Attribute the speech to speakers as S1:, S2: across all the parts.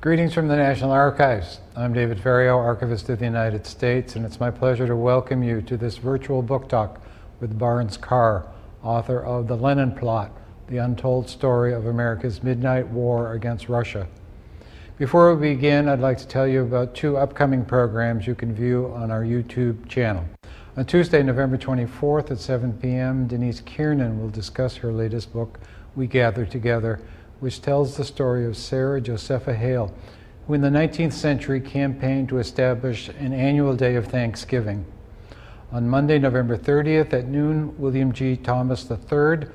S1: Greetings from the National Archives. I'm David Ferriero, Archivist of the United States, and it's my pleasure to welcome you to this virtual book talk with Barnes Carr, author of The Lenin Plot, the untold story of America's midnight war against Russia. Before we begin, I'd like to tell you about two upcoming programs you can view on our YouTube channel. On Tuesday, November 24th at 7 p.m., Denise Kiernan will discuss her latest book, We Gather Together, which tells the story of Sarah Josepha Hale, who in the 19th century campaigned to establish an annual day of Thanksgiving. On Monday, November 30th at noon, William G. Thomas III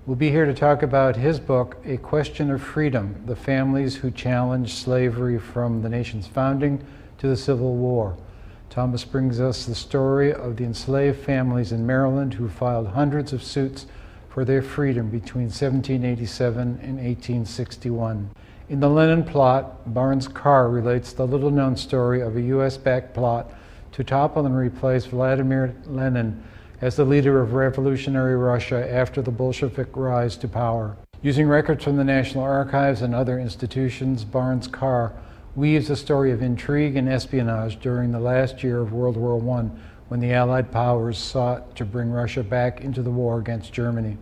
S1: will be here to talk about his book, A Question of Freedom, the Families Who Challenged Slavery from the Nation's Founding to the Civil War. Thomas brings us the story of the enslaved families in Maryland who filed hundreds of suits for their freedom between 1787 and 1861. In The Lenin Plot, Barnes Carr relates the little-known story of a U.S.-backed plot to topple and replace Vladimir Lenin as the leader of revolutionary Russia after the Bolshevik rise to power. Using records from the National Archives and other institutions, Barnes Carr weaves a story of intrigue and espionage during the last year of World War I, when the Allied powers sought to bring Russia back into the war against Germany.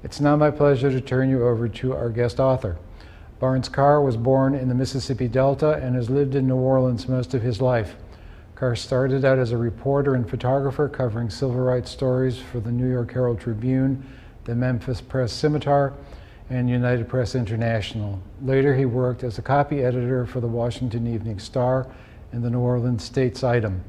S1: It's now my pleasure to turn you over to our guest author. Barnes Carr was born in the Mississippi Delta and has lived in New Orleans most of his life. Carr started out as a reporter and photographer covering civil rights stories for the New York Herald Tribune, the Memphis Press Scimitar, and United Press International. Later he worked as a copy editor for the Washington Evening Star and the New Orleans States Item.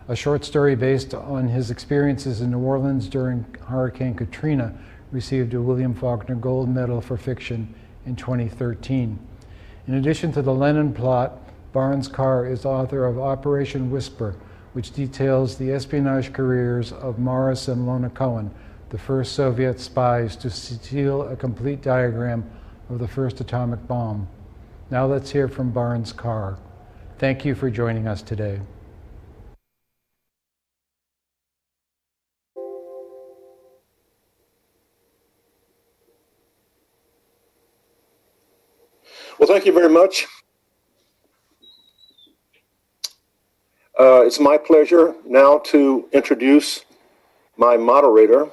S1: A short story based on his experiences in New Orleans during Hurricane Katrina received a William Faulkner Gold Medal for Fiction in 2013. In addition to The Lenin Plot, Barnes Carr is author of Operation Whisper, which details the espionage careers of Morris and Lona Cohen, the first Soviet spies to steal a complete diagram of the first atomic bomb. Now let's hear from Barnes Carr. Thank you for joining us today.
S2: Well, thank you very much. It's my pleasure now to introduce my moderator,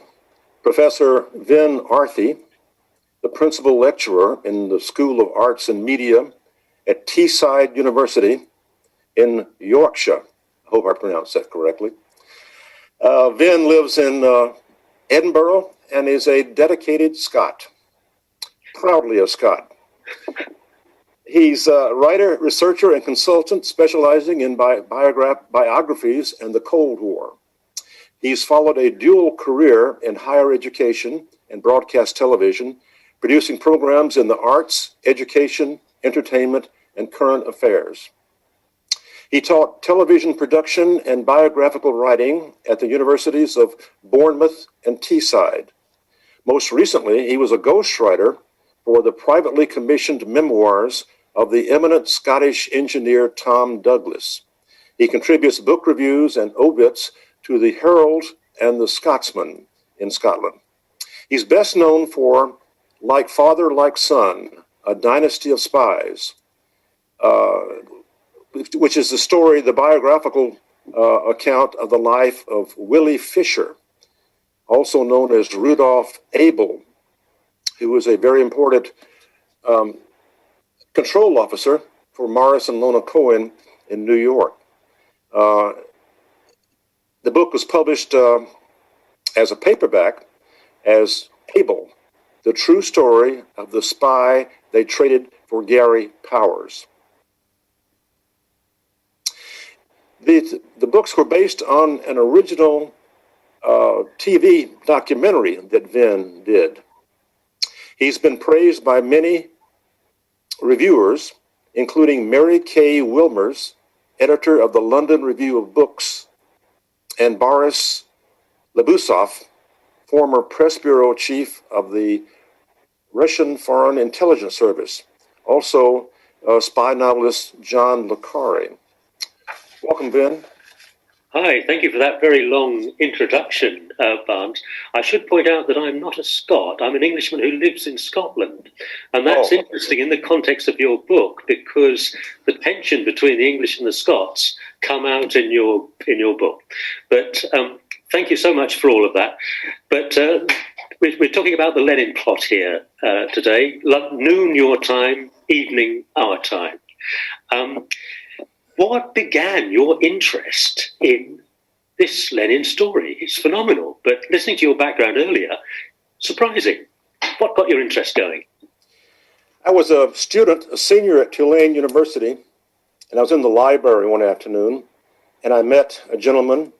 S2: Professor Vin Arthy, the principal lecturer in the School of Arts and Media at Teesside University in Yorkshire. I hope I pronounced that correctly. Vin lives in Edinburgh and is a dedicated Scot, proudly a Scot. He's a writer, researcher, and consultant specializing in biographies and the Cold War. He's followed a dual career in higher education and broadcast television, producing programs in the arts, education, entertainment, and current affairs. He taught television production and biographical writing at the universities of Bournemouth and Teesside. Most recently, he was a ghostwriter for the privately commissioned memoirs of the eminent Scottish engineer Tom Douglas. He contributes book reviews and obits to the Herald and the Scotsman in Scotland. He's best known for Like Father, Like Son, A Dynasty of Spies, which is the biographical account of the life of Willie Fisher, also known as Rudolph Abel, who was a very important control officer for Morris and Lona Cohen in New York. The book was published as a paperback as Abel, the true story of the spy they traded for Gary Powers. The books were based on an original TV documentary that Vin did. He's been praised by many reviewers, including Mary Kay Wilmers, editor of the London Review of Books, and Boris Lebusov, former press bureau chief of the Russian Foreign Intelligence Service, also spy novelist John le Carre. Welcome, Vin.
S3: Hi, thank you for that very long introduction, Barnes. I should point out that I'm not a Scot. I'm an Englishman who lives in Scotland. And that's interesting in the context of your book, because the tension between the English and the Scots come out in your book. But thank you so much for all of that. But we're talking about the Lenin Plot here today. Noon your time, evening our time. What began your interest in this Lenin story? It's phenomenal, but listening to your background earlier, surprising. What got your interest going?
S2: I was a student, a senior at Tulane University, and I was in the library one afternoon, and I met a gentleman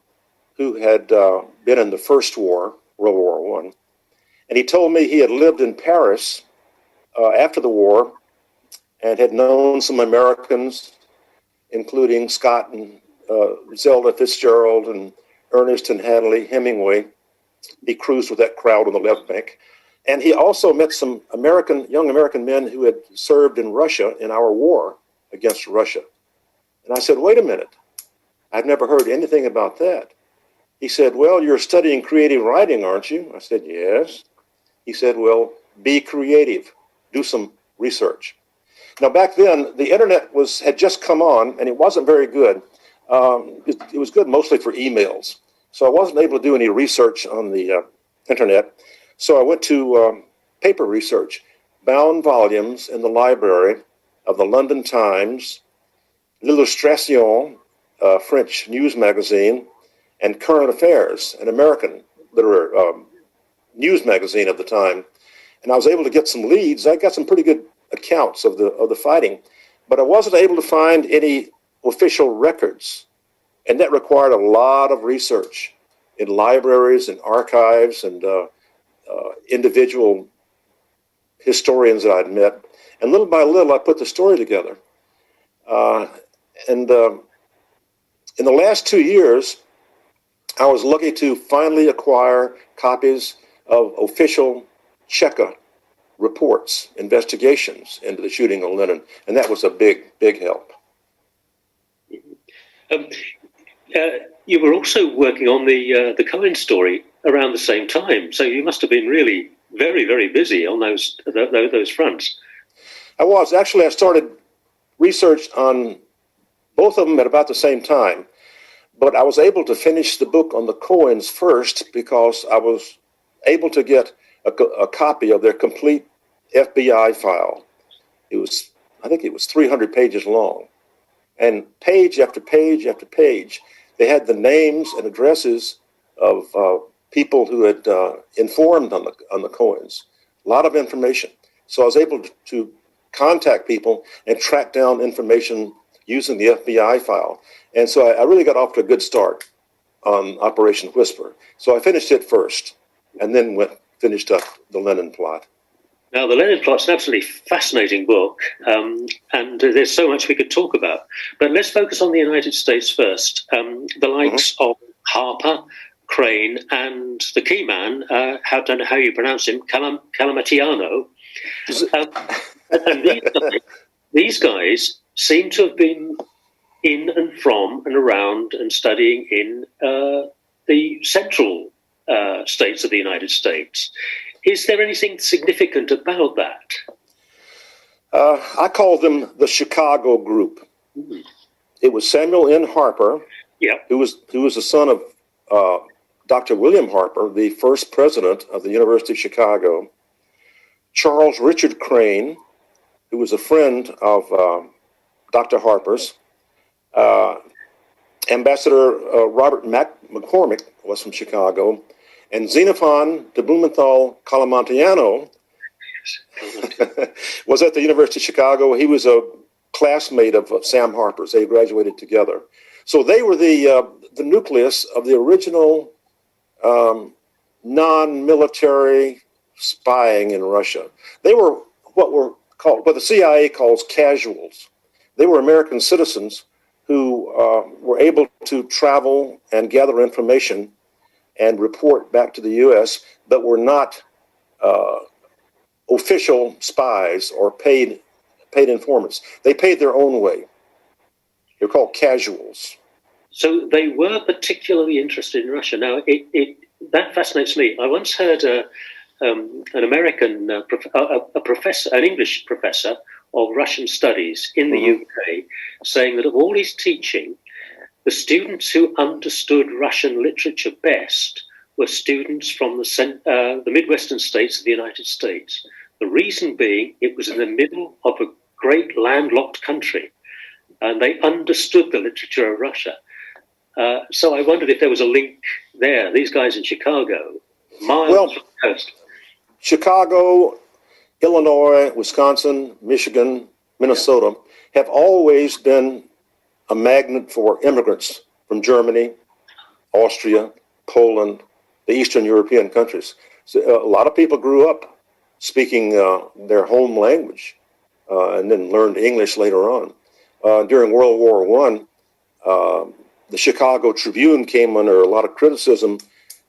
S2: who had been in the First War, World War I, and he told me he had lived in Paris after the war and had known some Americans, including Scott and Zelda Fitzgerald and Ernest and Hadley Hemingway. He cruised with that crowd on the left bank. And he also met some young American men who had served in Russia in our war against Russia. And I said, wait a minute, I've never heard anything about that. He said, well, you're studying creative writing, aren't you? I said, yes. He said, well, be creative, do some research. Now, back then, the internet had just come on, and it wasn't very good. It was good mostly for emails. So I wasn't able to do any research on the internet. So I went to paper research, bound volumes in the library of the London Times, L'Illustration, French news magazine, and Current Affairs, an American literary news magazine of the time. And I was able to get some leads. I got some pretty good accounts of the fighting, but I wasn't able to find any official records, and that required a lot of research in libraries and archives and individual historians that I'd met, and little by little I put the story together. And in the last 2 years, I was lucky to finally acquire copies of official Cheka reports, investigations into the shooting of Lenin, and that was a big, big help.
S3: You were also working on the Cohen story around the same time, so you must have been really very, very busy on those fronts.
S2: I was. Actually, I started research on both of them at about the same time, but I was able to finish the book on the Cohens first because I was able to get a copy of their complete FBI file. I think it was 300 pages long. And page after page after page, they had the names and addresses of people who had informed on the Cohens. A lot of information. So I was able to contact people and track down information using the FBI file. And so I really got off to a good start on Operation Whisper. So I finished it first and then finished up the Lenin Plot.
S3: Now, the Lenin Plot's an absolutely fascinating book, and there's so much we could talk about. But let's focus on the United States first. The likes of Harper, Crane, and the key man, I don't know how you pronounce him, Calamatiano. And these guys seem to have been in and from and around and studying in the central states of the United States. Is there anything significant about that?
S2: I call them the Chicago Group. Mm-hmm. It was Samuel N. Harper, who was the son of Dr. William Harper, the first president of the University of Chicago, Charles Richard Crane, who was a friend of Dr. Harper's, Ambassador Robert McCormick was from Chicago, and Xenophon de Blumenthal Calamantiano was at the University of Chicago. He was a classmate of Sam Harper's. They graduated together. So they were the nucleus of the original non-military spying in Russia. They were what the CIA calls casuals. They were American citizens who were able to travel and gather information and report back to the U.S., but were not official spies or paid informants. They paid their own way. They're called casuals.
S3: So they were particularly interested in Russia. Now, that fascinates me. I once heard an American a professor, an English professor of Russian studies in the UK, saying that of all his teaching, the students who understood Russian literature best were students from the Midwestern states of the United States. The reason being, it was in the middle of a great landlocked country, and they understood the literature of Russia. So I wondered if there was a link there. These guys in Chicago, miles from the coast.
S2: Chicago, Illinois, Wisconsin, Michigan, Minnesota have always been a magnet for immigrants from Germany, Austria, Poland, the Eastern European countries. So a lot of people grew up speaking their home language and then learned English later on. During World War I, the Chicago Tribune came under a lot of criticism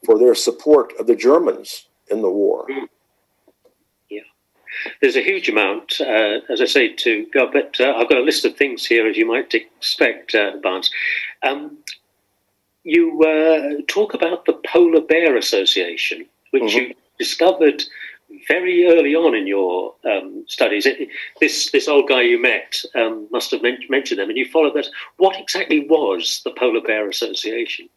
S2: for their support of the Germans in the war.
S3: Yeah, there's a huge amount, as I say, to go, but I've got a list of things here, as you might expect, Barnes. You talk about the Polar Bear Association, which you discovered very early on in your studies. This old guy you met must have mentioned them, and you followed that. What exactly was the Polar Bear Association?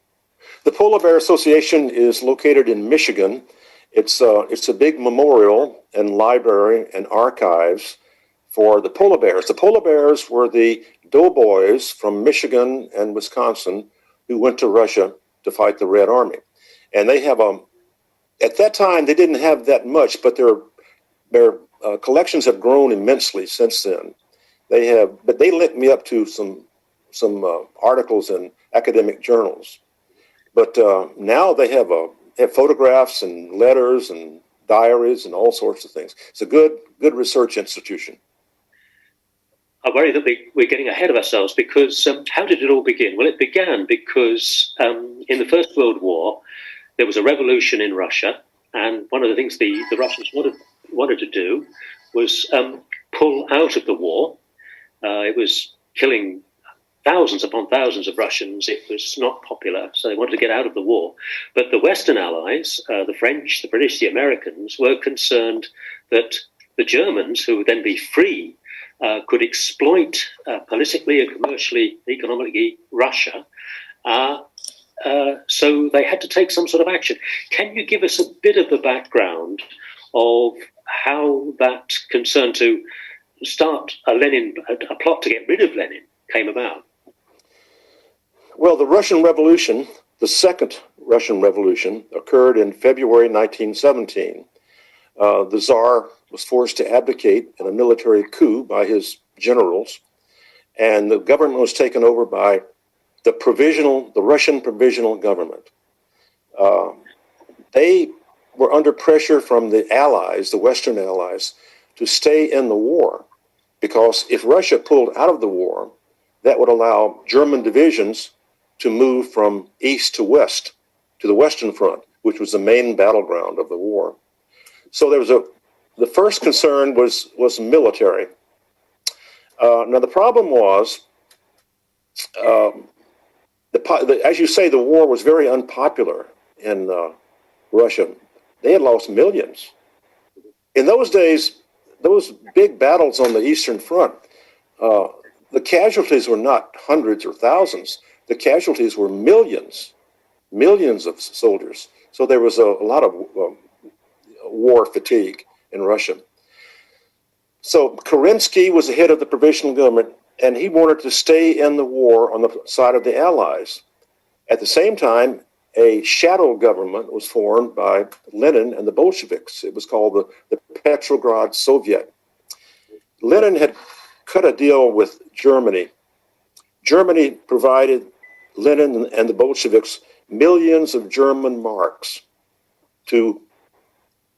S2: The Polar Bear Association is located in Michigan. It's a big memorial and library and archives for the polar bears. The polar bears were the doughboys from Michigan and Wisconsin who went to Russia to fight the Red Army. And they have at that time, they didn't have that much, but their collections have grown immensely since then. But they linked me up to some articles in academic journals. But now they have photographs and letters and diaries and all sorts of things. It's a good research institution.
S3: I worry that we're getting ahead of ourselves because how did it all begin? Well, it began because in the First World War, there was a revolution in Russia, and one of the things the Russians wanted to do was pull out of the war. It was killing thousands upon thousands of Russians. It was not popular, so they wanted to get out of the war. But the Western allies, the French, the British, the Americans, were concerned that the Germans, who would then be free, could exploit politically and commercially, economically, Russia. So they had to take some sort of action. Can you give us a bit of the background of how that concern to start a plot to get rid of Lenin came about?
S2: Well, the Russian Revolution, the Second Russian Revolution, occurred in February 1917. The Tsar was forced to abdicate in a military coup by his generals, and the government was taken over by the Russian Provisional Government. They were under pressure from the Allies, the Western Allies, to stay in the war, because if Russia pulled out of the war, that would allow German divisions to move from east to west, to the Western Front, which was the main battleground of the war. So the first concern was military. Now the problem was, as you say, the war was very unpopular in Russia. They had lost millions. In those days, those big battles on the Eastern Front, the casualties were not hundreds or thousands. The casualties were millions of soldiers. So there was a lot of war fatigue in Russia. So Kerensky was the head of the provisional government, and he wanted to stay in the war on the side of the Allies. At the same time, a shadow government was formed by Lenin and the Bolsheviks. It was called the Petrograd Soviet. Lenin had cut a deal with Germany. Germany provided Lenin and the Bolsheviks millions of German marks in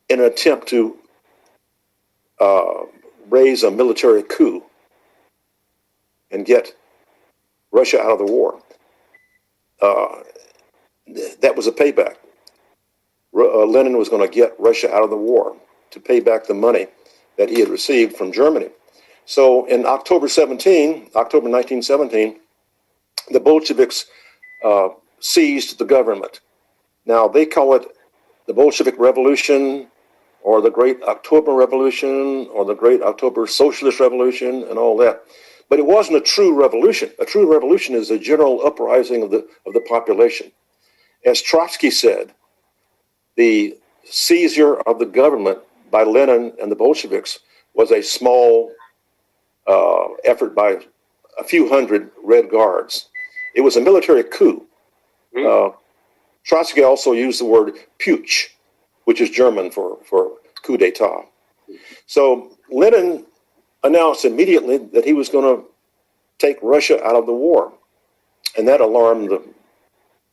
S2: an attempt to raise a military coup and get Russia out of the war. That was a payback. Lenin was going to get Russia out of the war to pay back the money that he had received from Germany. So in October 1917, the Bolsheviks seized the government. Now, they call it the Bolshevik Revolution, or the Great October Revolution, or the Great October Socialist Revolution, and all that. But it wasn't a true revolution. A true revolution is a general uprising of the population. As Trotsky said, the seizure of the government by Lenin and the Bolsheviks was a small effort by a few hundred Red Guards. It was a military coup. Trotsky also used the word putsch, which is German for coup d'etat. So Lenin announced immediately that he was going to take Russia out of the war, and that alarmed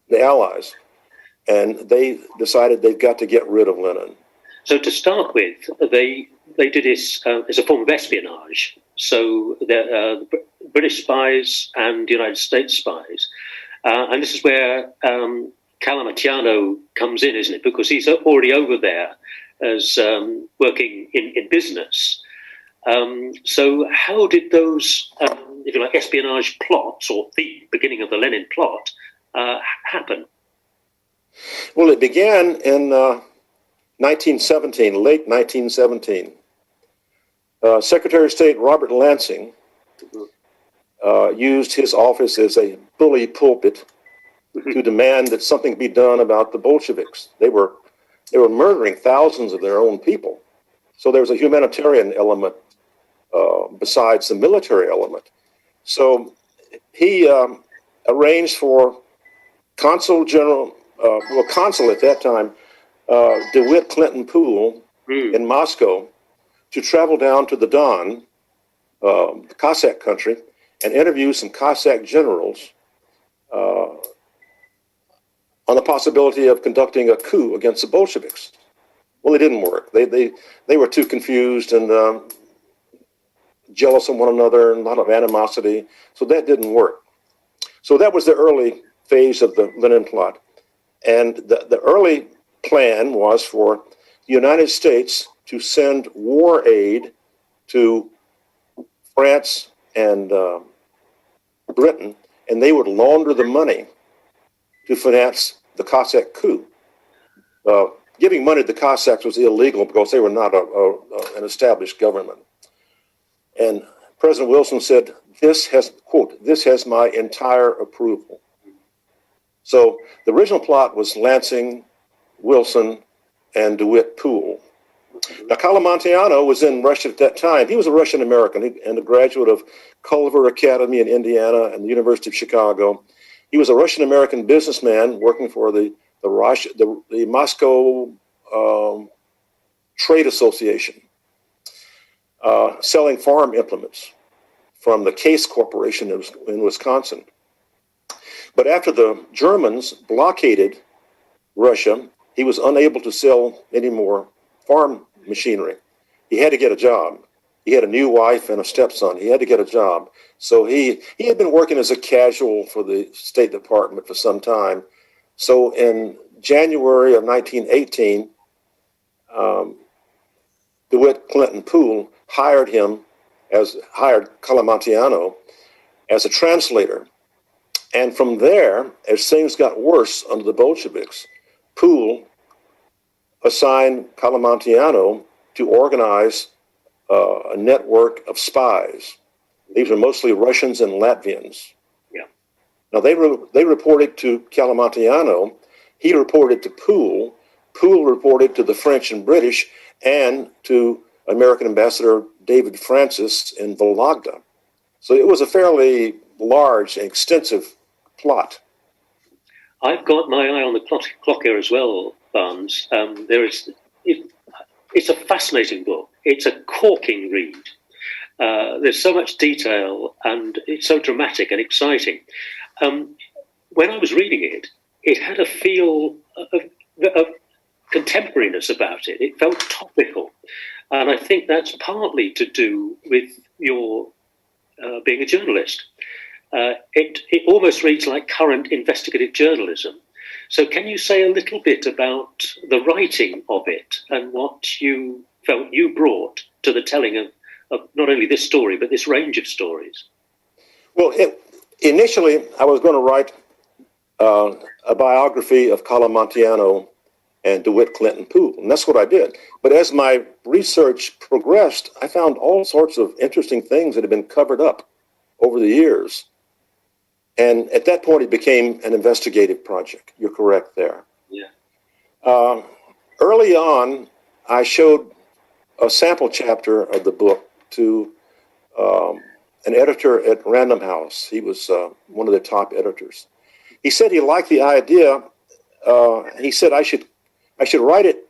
S2: the Allies, and they decided they've got to get rid of Lenin.
S3: So to start with, they did this as a form of espionage. So the British spies and the United States spies, and this is where Calamatiano comes in, isn't it? Because he's already over there as working in business. So how did those, if you like, espionage plots, or the beginning of the Lenin plot, happen?
S2: Well, it began in 1917, late 1917. Secretary of State Robert Lansing used his office as a bully pulpit to demand that something be done about the Bolsheviks. They were murdering thousands of their own people. So there was a humanitarian element besides the military element. So he arranged for consul at that time, DeWitt Clinton Poole in Moscow, to travel down to the Don, the Cossack country, and interview some Cossack generals on the possibility of conducting a coup against the Bolsheviks. Well, it didn't work. They were too confused and jealous of one another, and a lot of animosity, so that didn't work. So that was the early phase of the Lenin plot. And the early plan was for the United States to send war aid to France and Britain, and they would launder the money to finance the Cossack coup. Giving money to the Cossacks was illegal because they were not an established government. And President Wilson said, this has, quote, "this has my entire approval." So the original plot was Lansing, Wilson, and DeWitt Poole. Now, Calamantiano was in Russia at that time. He was a Russian American and a graduate of Culver Academy in Indiana and the University of Chicago. He was a Russian American businessman working for the Moscow Trade Association, selling farm implements from the Case Corporation in Wisconsin. But after the Germans blockaded Russia, he was unable to sell any more farm machinery. He had to get a job. He had a new wife and a stepson. He had to get a job. So he had been working as a casual for the State Department for some time. So in January of 1918, DeWitt Clinton Poole hired Calamantiano as a translator. And from there, as things got worse under the Bolsheviks, Poole assigned Calamantiano to organize a network of spies. These are mostly Russians and Latvians.
S3: Yeah.
S2: Now, they reported to Calamantiano. He reported to Poole. Poole reported to the French and British and to American Ambassador David Francis in Vologda. So it was a fairly large and extensive plot.
S3: I've got my eye on the clock here as well, Barnes. It's a fascinating book. It's a corking read. There's so much detail, and it's so dramatic and exciting. When I was reading it, it had a feel of contemporariness about it. It felt topical. And I think that's partly to do with your being a journalist. It almost reads like current investigative journalism. So can you say a little bit about the writing of it and what you felt you brought to the telling of not only this story, but this range of stories?
S2: Well, initially, I was going to write a biography of Calamontiano and DeWitt Clinton Poole. And that's what I did. But as my research progressed, I found all sorts of interesting things that had been covered up over the years. And at that point, it became an investigative project. You're correct there.
S3: Yeah.
S2: Early on, I showed a sample chapter of the book to an editor at Random House. He was one of the top editors. He said he liked the idea. He said I should write it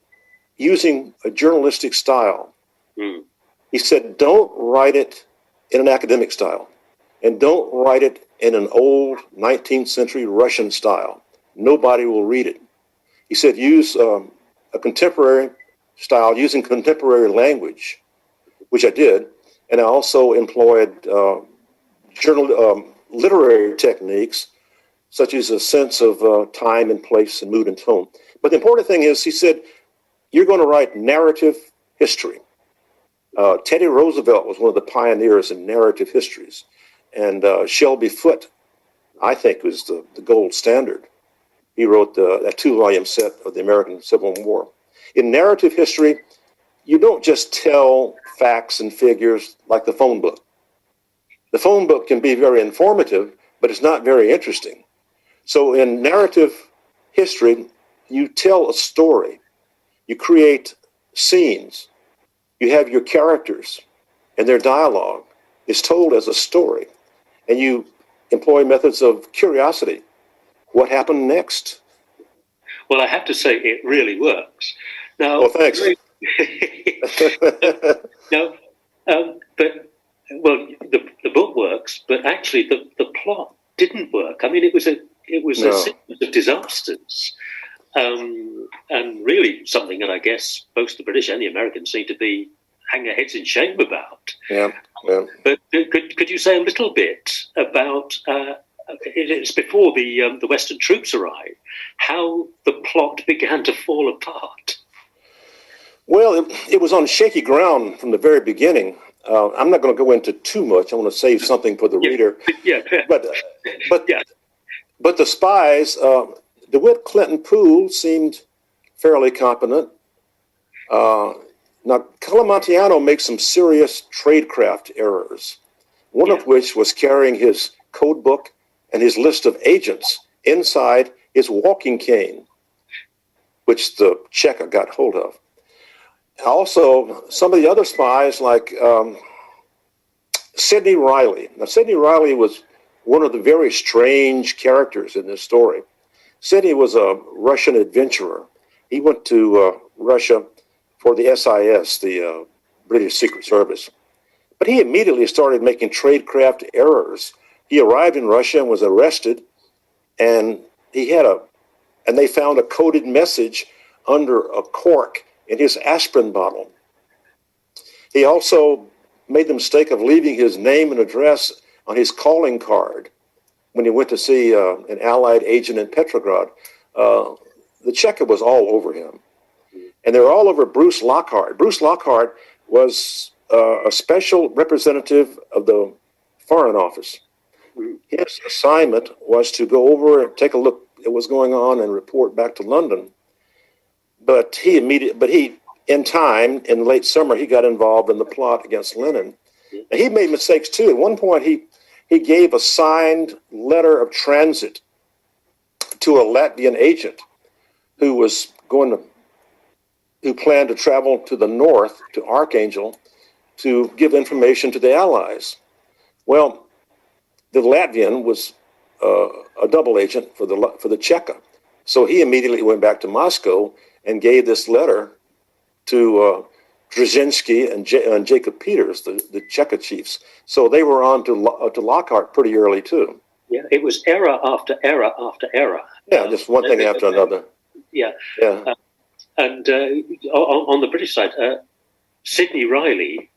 S2: using a journalistic style.
S3: Mm.
S2: He said, don't write it in an academic style, and don't write it in an old 19th century Russian style. Nobody will read it. He said, use a contemporary style, using contemporary language, which I did. And I also employed literary techniques, such as a sense of time and place and mood and tone. But the important thing is, he said, you're going to write narrative history. Teddy Roosevelt was one of the pioneers in narrative histories. And Shelby Foote, I think, was the gold standard. He wrote a 2-volume set of the American Civil War. In narrative history, you don't just tell facts and figures like the phone book. The phone book can be very informative, but it's not very interesting. So in narrative history, you tell a story. You create scenes. You have your characters, and their dialogue is told as a story. And you employ methods of curiosity. What happened next?
S3: Well, I have to say it really works. Now,
S2: well, thanks.
S3: No, but the book works, but actually the plot didn't work. I mean, it was a sequence of disasters, and really something that I guess both the British and the Americans seem to be hang their heads in shame about.
S2: Yeah.
S3: But could you say a little bit about? It's before the Western troops arrived, how the plot began to fall apart.
S2: Well, it was on shaky ground from the very beginning. I'm not going to go into too much. I want to save something for the reader.
S3: Yeah.
S2: But the spies, DeWitt Clinton Poole seemed fairly competent. Now, Calamontiano makes some serious tradecraft errors, one of which was carrying his code book and his list of agents inside his walking cane, which the Cheka got hold of. Also, some of the other spies, like Sidney Riley. Now, Sidney Riley was one of the very strange characters in this story. Sidney was a Russian adventurer. He went to Russia for the SIS, the British Secret Service. But he immediately started making tradecraft errors. He arrived in Russia and was arrested, and they found a coded message under a cork in his aspirin bottle. He also made the mistake of leaving his name and address on his calling card when he went to see an Allied agent in Petrograd. The Cheka was all over him. And they were all over Bruce Lockhart. Bruce Lockhart was a special representative of the Foreign Office. His assignment was to go over and take a look at what was going on and report back to London. But in time, in late summer, he got involved in the plot against Lenin. And he made mistakes too. At one point, he gave a signed letter of transit to a Latvian agent who planned to travel to the north, to Archangel, to give information to the Allies. Well, the Latvian was a double agent for the Cheka. So he immediately went back to Moscow and gave this letter to Dzerzhinsky and Jacob Peters, the Cheka chiefs. So they were on to Lockhart pretty early, too.
S3: Yeah, it was error after error after error.
S2: Yeah, just one thing after another.
S3: Yeah. And on the British side, Sidney Riley,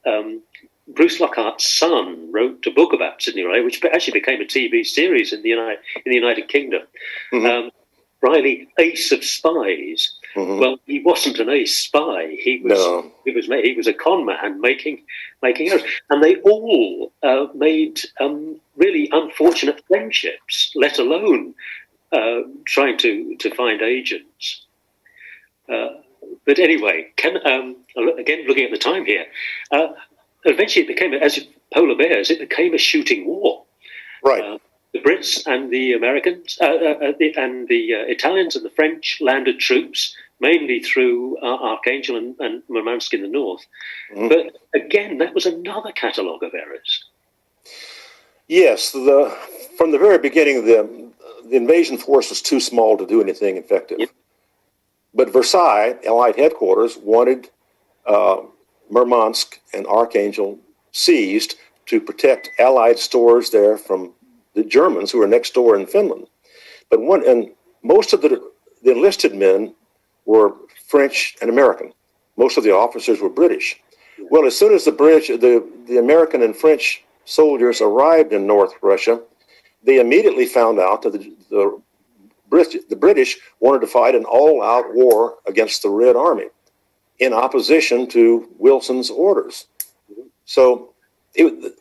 S3: Bruce Lockhart's son, wrote a book about Sidney Riley, which actually became a TV series in the United Kingdom. Mm-hmm. Riley, ace of spies. Mm-hmm. Well, he wasn't an ace spy. He was a con man making errors, and they all made really unfortunate friendships. Let alone trying to find agents. But anyway, again, looking at the time here, eventually it became, as polar bears, it became a shooting war.
S2: Right.
S3: The Brits and the Americans, and the Italians and the French landed troops, mainly through Archangel and Murmansk in the north. Mm-hmm. But again, that was another catalogue of errors.
S2: Yes, from the very beginning, the invasion force was too small to do anything effective. Yep. But Versailles, Allied headquarters, wanted Murmansk and Archangel seized to protect Allied stores there from the Germans who were next door in Finland. But most of the enlisted men were French and American. Most of the officers were British. Well, as soon as the American and French soldiers arrived in North Russia, they immediately found out that the British wanted to fight an all-out war against the Red Army in opposition to Wilson's orders. So the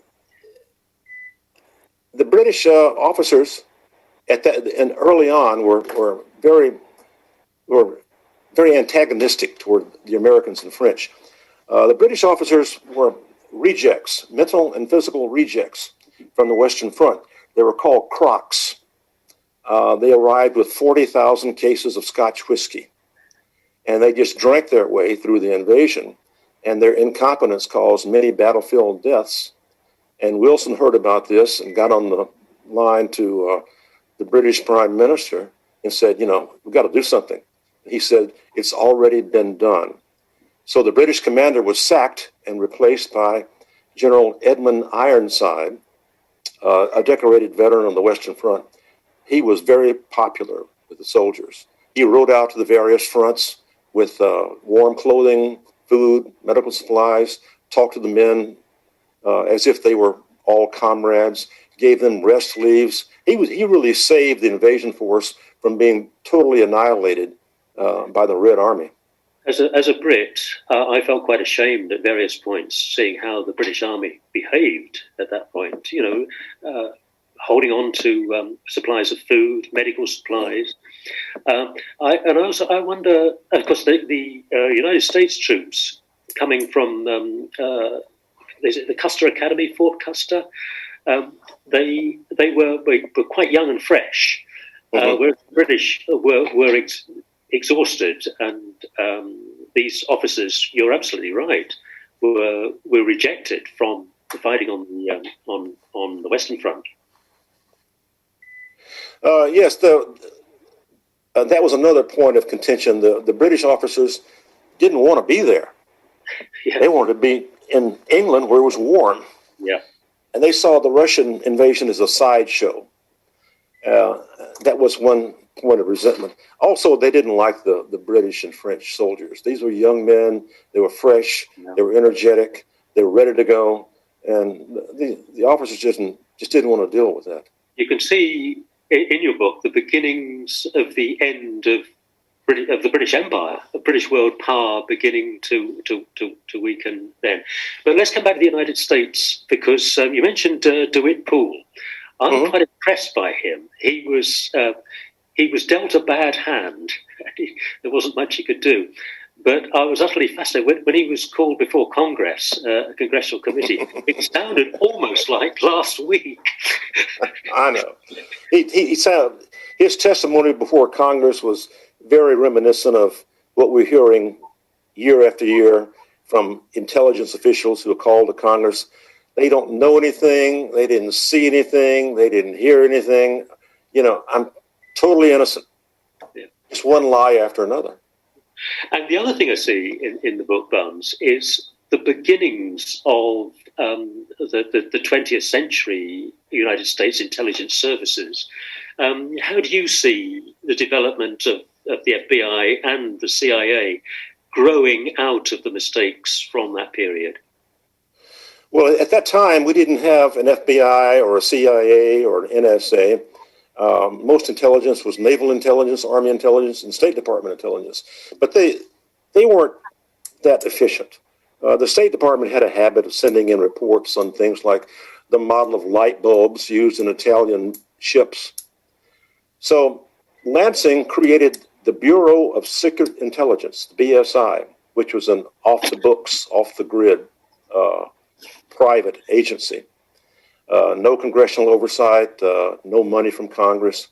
S2: British officers and early on were very antagonistic toward the Americans and French. The British officers were rejects, mental and physical rejects from the Western Front. They were called crocs. They arrived with 40,000 cases of Scotch whiskey, and they just drank their way through the invasion, and their incompetence caused many battlefield deaths. And Wilson heard about this and got on the line to the British Prime Minister and said, we've got to do something. He said, it's already been done. So the British commander was sacked and replaced by General Edmund Ironside, a decorated veteran on the Western Front. He was very popular with the soldiers. He rode out to the various fronts with warm clothing, food, medical supplies, talked to the men as if they were all comrades, gave them rest leaves. He really saved the invasion force from being totally annihilated by the Red Army.
S3: As a Brit, I felt quite ashamed at various points, seeing how the British Army behaved at that point. Holding on to supplies of food, medical supplies. I wonder, of course, the United States troops coming from the Custer Academy, Fort Custer, they were quite young and fresh, whereas the British were exhausted, and these officers, you're absolutely right, were rejected from fighting on the Western Front.
S2: Yes, that was another point of contention. The British officers didn't want to be there. Yeah. They wanted to be in England where it was warm.
S3: Yeah.
S2: And they saw the Russian invasion as a sideshow. That was one point of resentment. Also, they didn't like the British and French soldiers. These were young men. They were fresh. Yeah. They were energetic. They were ready to go. And the officers just didn't want to deal with that.
S3: You can see in your book the beginnings of the end of the British Empire, the British world power beginning to weaken then. But let's come back to the United States, because you mentioned DeWitt Poole. I'm quite impressed by him. He was dealt a bad hand. There wasn't much he could do. But I was utterly fascinated. When he was called before Congress, a congressional committee, it sounded almost like last week.
S2: I know. His testimony before Congress was very reminiscent of what we're hearing year after year from intelligence officials who are called to Congress. They don't know anything. They didn't see anything. They didn't hear anything. I'm totally innocent. Yeah. Just one lie after another.
S3: And the other thing I see in the book, Barnes, is the beginnings of the 20th century United States intelligence services. How do you see the development of the FBI and the CIA growing out of the mistakes from that period?
S2: Well, at that time, we didn't have an FBI or a CIA or an NSA. Most intelligence was naval intelligence, Army intelligence, and State Department intelligence. But they weren't that efficient. The State Department had a habit of sending in reports on things like the model of light bulbs used in Italian ships. So Lansing created the Bureau of Secret Intelligence, the BSI, which was an off-the-books, off-the-grid private agency. No congressional oversight, no money from Congress.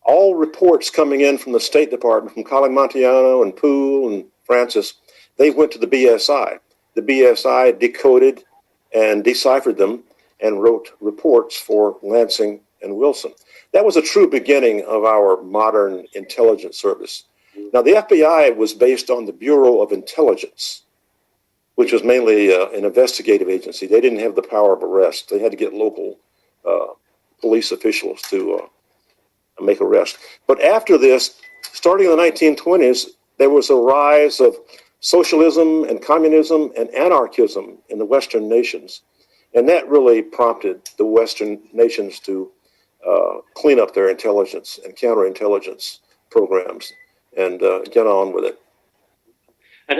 S2: All reports coming in from the State Department, from Calimontiano and Poole and Francis, they went to the BSI. The BSI decoded and deciphered them and wrote reports for Lansing and Wilson. That was a true beginning of our modern intelligence service. Now, the FBI was based on the Bureau of Intelligence, which was mainly an investigative agency. They didn't have the power of arrest. They had to get local police officials to make arrests. But after this, starting in the 1920s, there was a rise of socialism and communism and anarchism in the Western nations. And that really prompted the Western nations to clean up their intelligence and counterintelligence programs and get on with it.
S3: And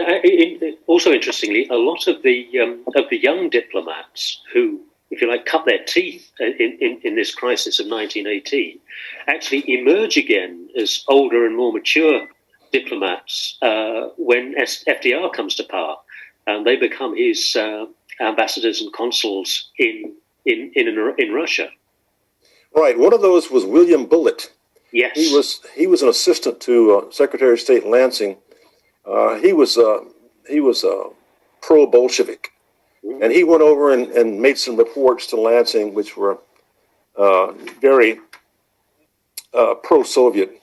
S3: also interestingly, a lot of the young diplomats who, if you like, cut their teeth in this crisis of 1918, actually emerge again as older and more mature diplomats when FDR comes to power, and they become his ambassadors and consuls in Russia. Right.
S2: One of those was William Bullitt.
S3: Yes.
S2: He was an assistant to Secretary of State Lansing. He was pro-Bolshevik, and he went over and made some reports to Lansing, which were very pro-Soviet.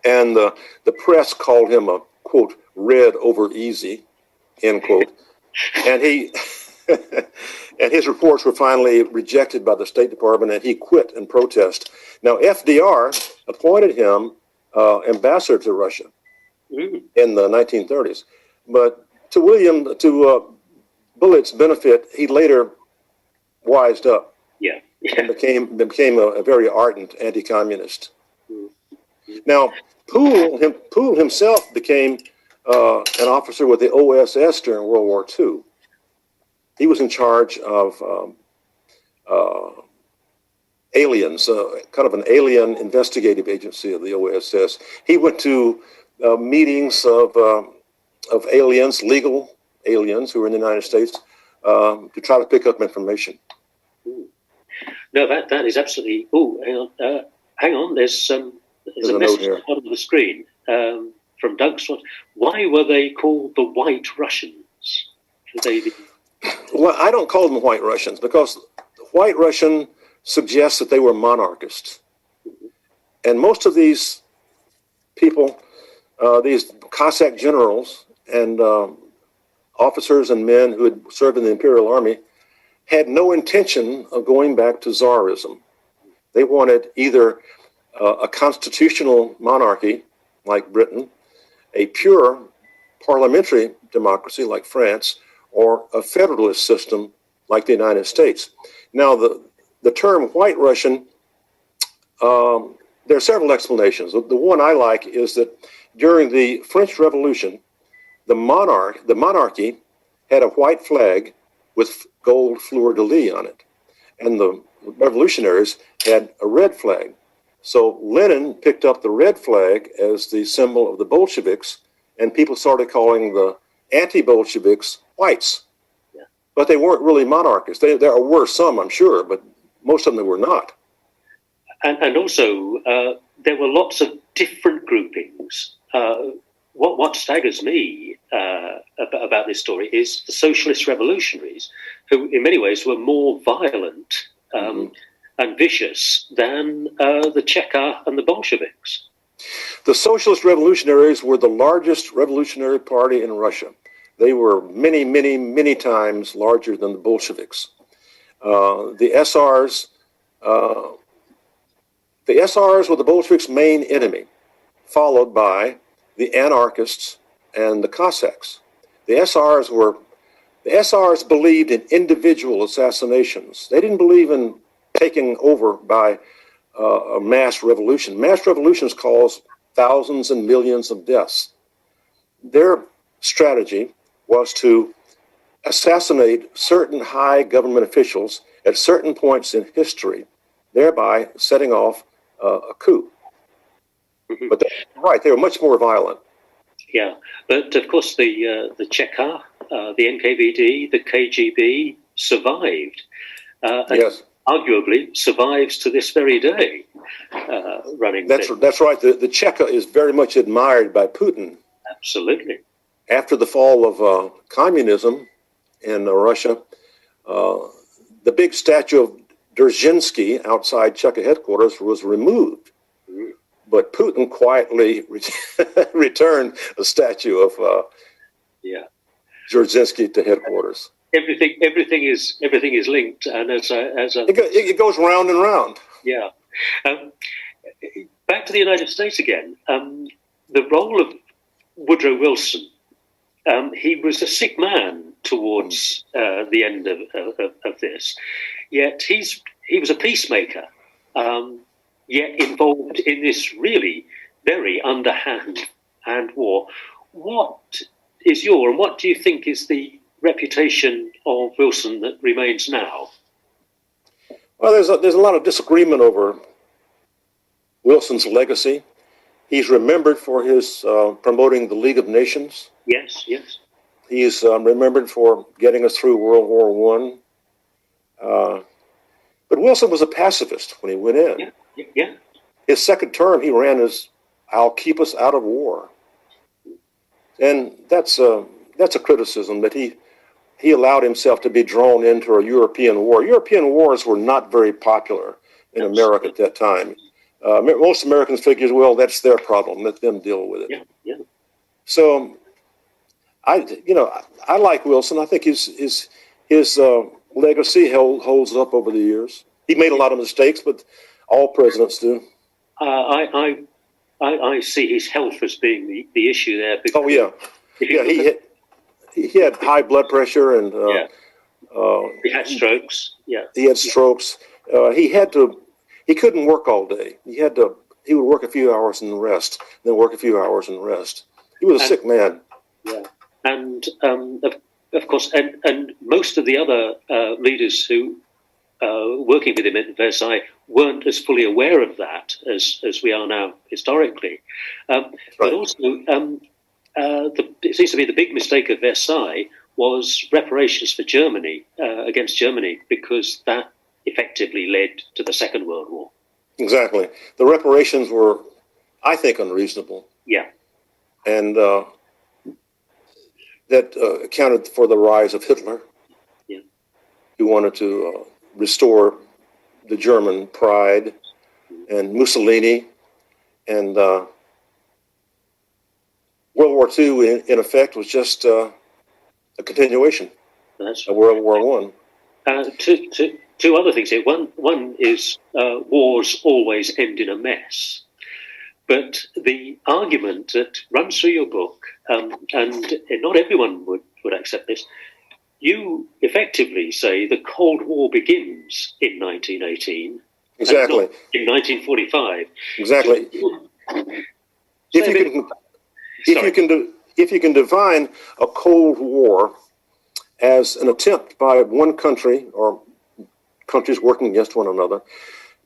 S2: And the press called him a, quote, red over easy, end quote. And he and his reports were finally rejected by the State Department, and he quit in protest. Now, FDR appointed him ambassador to Russia in the 1930s. But to Bullitt's benefit, he later wised up and became a very ardent anti-communist. Now, Poole himself became an officer with the OSS during World War II. He was in charge of aliens, kind of an alien investigative agency of the OSS. He went to meetings of aliens, legal aliens who were in the United States, to try to pick up information.
S3: No, that is absolutely. Oh, hang on. There's a message at the bottom of the screen from Doug Swart. Why were they called the White Russians?
S2: Well, I don't call them White Russians because White Russian suggests that they were monarchists. And most of these people, these Cossack generals and officers and men who had served in the Imperial Army, had no intention of going back to Tsarism. They wanted either a constitutional monarchy like Britain, a pure parliamentary democracy like France, or a federalist system like the United States. Now, the term White Russian, there are several explanations. The one I like is that during the French Revolution, the monarchy had a white flag with gold fleur-de-lis on it, and the revolutionaries had a red flag. So Lenin picked up the red flag as the symbol of the Bolsheviks, and people started calling the anti-Bolsheviks whites. Yeah. But they weren't really monarchists. There were some, I'm sure, but most of them were not.
S3: And also, there were lots of different groupings. What staggers me about this story is the socialist revolutionaries, who in many ways were more violent and vicious than the Cheka and the Bolsheviks.
S2: The socialist revolutionaries were the largest revolutionary party in Russia. They were many, many, many times larger than the Bolsheviks. The SRs were the Bolsheviks' main enemy, followed by the anarchists and the Cossacks. The SRs believed in individual assassinations. They didn't believe in taking over by a mass revolution. Mass revolutions cause thousands and millions of deaths. Their strategy was to assassinate certain high government officials at certain points in history, thereby setting off a coup.
S3: Mhm.
S2: But right, they were much more violent.
S3: Yeah, but of course the Cheka, the NKVD, the KGB survived, and
S2: Yes,
S3: arguably survives to this very day, running things.
S2: that's right. The Cheka is very much admired by Putin.
S3: Absolutely.
S2: After the fall of communism in Russia, the big statue of Dzerzhinsky outside Cheka headquarters was removed.
S3: Mm.
S2: But Putin quietly returned a statue of Dzerzhinsky to headquarters.
S3: Everything is linked, and
S2: It goes round and round.
S3: Yeah. Back to the United States again. The role of Woodrow Wilson. He was a sick man towards the end of this, yet he was a peacemaker. Yet involved in this really very underhand war. What do you think is the reputation of Wilson that remains now?
S2: Well, there's a lot of disagreement over Wilson's legacy. He's remembered for his promoting the League of Nations.
S3: Yes.
S2: He's remembered for getting us through World War I. But Wilson was a pacifist when he went in.
S3: Yeah.
S2: His second term, he ran as "I'll keep us out of war," and that's a criticism that he allowed himself to be drawn into a European war. European wars were not very popular in America at that time. Most Americans figured, well, that's their problem. Let them deal with it.
S3: Yeah.
S2: So, I like Wilson. I think his legacy holds up over the years. He made a lot of mistakes, but all presidents do.
S3: I see his health as being the issue there.
S2: Oh yeah, he had high blood pressure and
S3: he had strokes. Yeah,
S2: he had strokes. He couldn't work all day. He would work a few hours and rest, then work a few hours and rest. He was a sick man.
S3: Yeah, and of course, and most of the other leaders who working with him at Versailles weren't as fully aware of that as we are now historically. Right. But also, it seems to me the big mistake of Versailles was reparations for Germany, against Germany, because that effectively led to the Second World War.
S2: Exactly. The reparations were, I think, unreasonable.
S3: Yeah.
S2: And that accounted for the rise of Hitler, who wanted to restore the German pride, and Mussolini, and World War II, in effect, was just a continuation of World War I.
S3: Two other things here. One is wars always end in a mess. But the argument that runs through your book, and not everyone would accept this, you effectively say the Cold War begins in 1918.
S2: Exactly.
S3: And not in 1945.
S2: Exactly. If you can define a Cold War as an attempt by one country or countries working against one another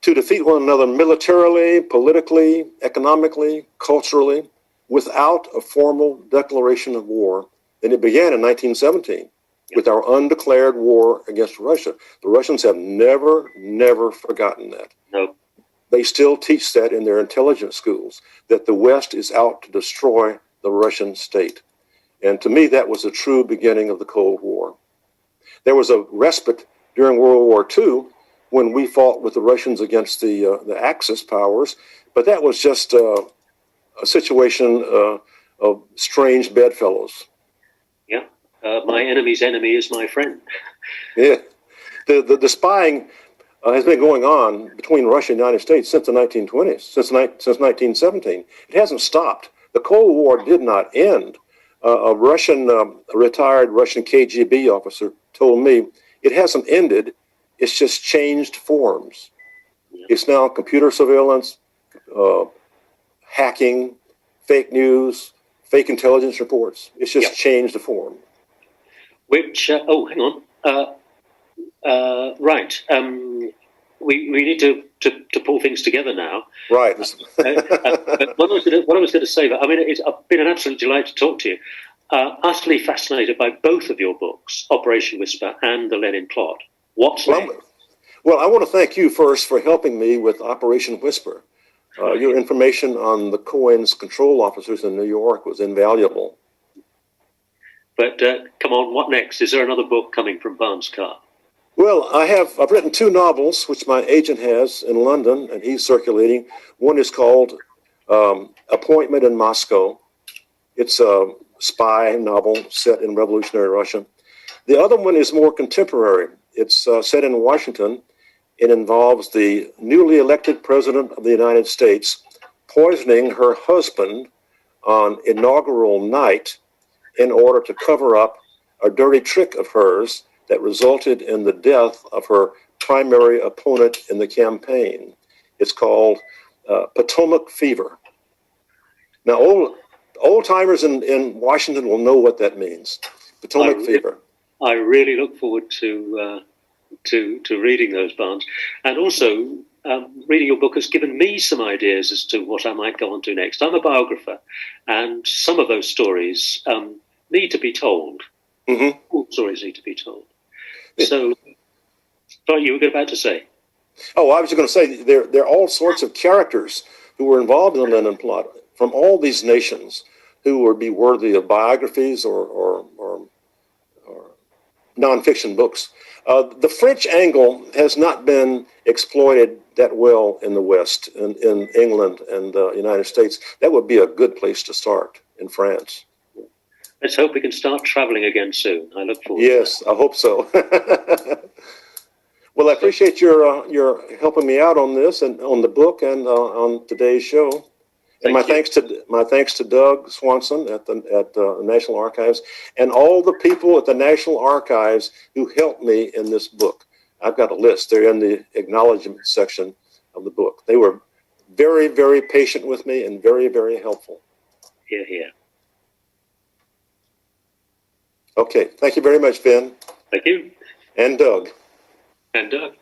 S2: to defeat one another militarily, politically, economically, culturally, without a formal declaration of war, then it began in 1917 with our undeclared war against Russia. The Russians have never forgotten that.
S3: No.
S2: They still teach that in their intelligence schools, that the West is out to destroy the Russian state. And to me, that was the true beginning of the Cold War. There was a respite during World War II when we fought with the Russians against the Axis powers, but that was just a situation of strange bedfellows.
S3: Yeah, my enemy's enemy is my friend.
S2: Yeah, the spying has been going on between Russia and the United States since the 1920s, since 1917. It hasn't stopped. The Cold War did not end. A retired Russian KGB officer told me it hasn't ended. It's just changed forms. Yeah. It's now computer surveillance, hacking, fake news, fake intelligence reports. It's just changed the form.
S3: Which, hang on. Right. we need to pull things together now.
S2: Right.
S3: What I was going to say, I mean, it's been an absolute delight to talk to you. Utterly fascinated by both of your books, Operation Whisper and The Lenin Plot. What's next?
S2: Well, I want to thank you first for helping me with Operation Whisper. Your information on the Cohen's control officers in New York was invaluable.
S3: But come on, what next? Is there another book coming from Barnes Carr?
S2: Well, I've written 2 novels, which my agent has in London, and he's circulating. One is called Appointment in Moscow. It's a spy novel set in revolutionary Russia. The other one is more contemporary. It's set in Washington. It involves the newly elected president of the United States poisoning her husband on inaugural night in order to cover up a dirty trick of hers that resulted in the death of her primary opponent in the campaign. It's called Potomac Fever. Now, old timers in Washington will know what that means. Potomac Fever.
S3: I really look forward to reading those, Barnes, and also reading your book has given me some ideas as to what I might go on to next. I'm a biographer, and some of those stories need to be told. Mm-hmm. All stories need to be told. So, what you were about to say?
S2: Oh, I was going to say there are all sorts of characters who were involved in the Lenin Plot from all these nations who would be worthy of biographies or nonfiction books. The French angle has not been exploited that well in the West, in England and the United States. That would be a good place to start, in France.
S3: Let's hope we can start traveling again soon. I look forward.
S2: Yes, I hope so. Well, I appreciate your helping me out on this and on the book and on today's show. And my thanks to Doug Swanson at the National Archives and all the people at the National Archives who helped me in this book. I've got a list. They're in the acknowledgement section of the book. They were very, very patient with me and very, very helpful.
S3: Hear, hear.
S2: Okay. Thank you very much, Ben.
S3: Thank you.
S2: And Doug.
S3: And Doug.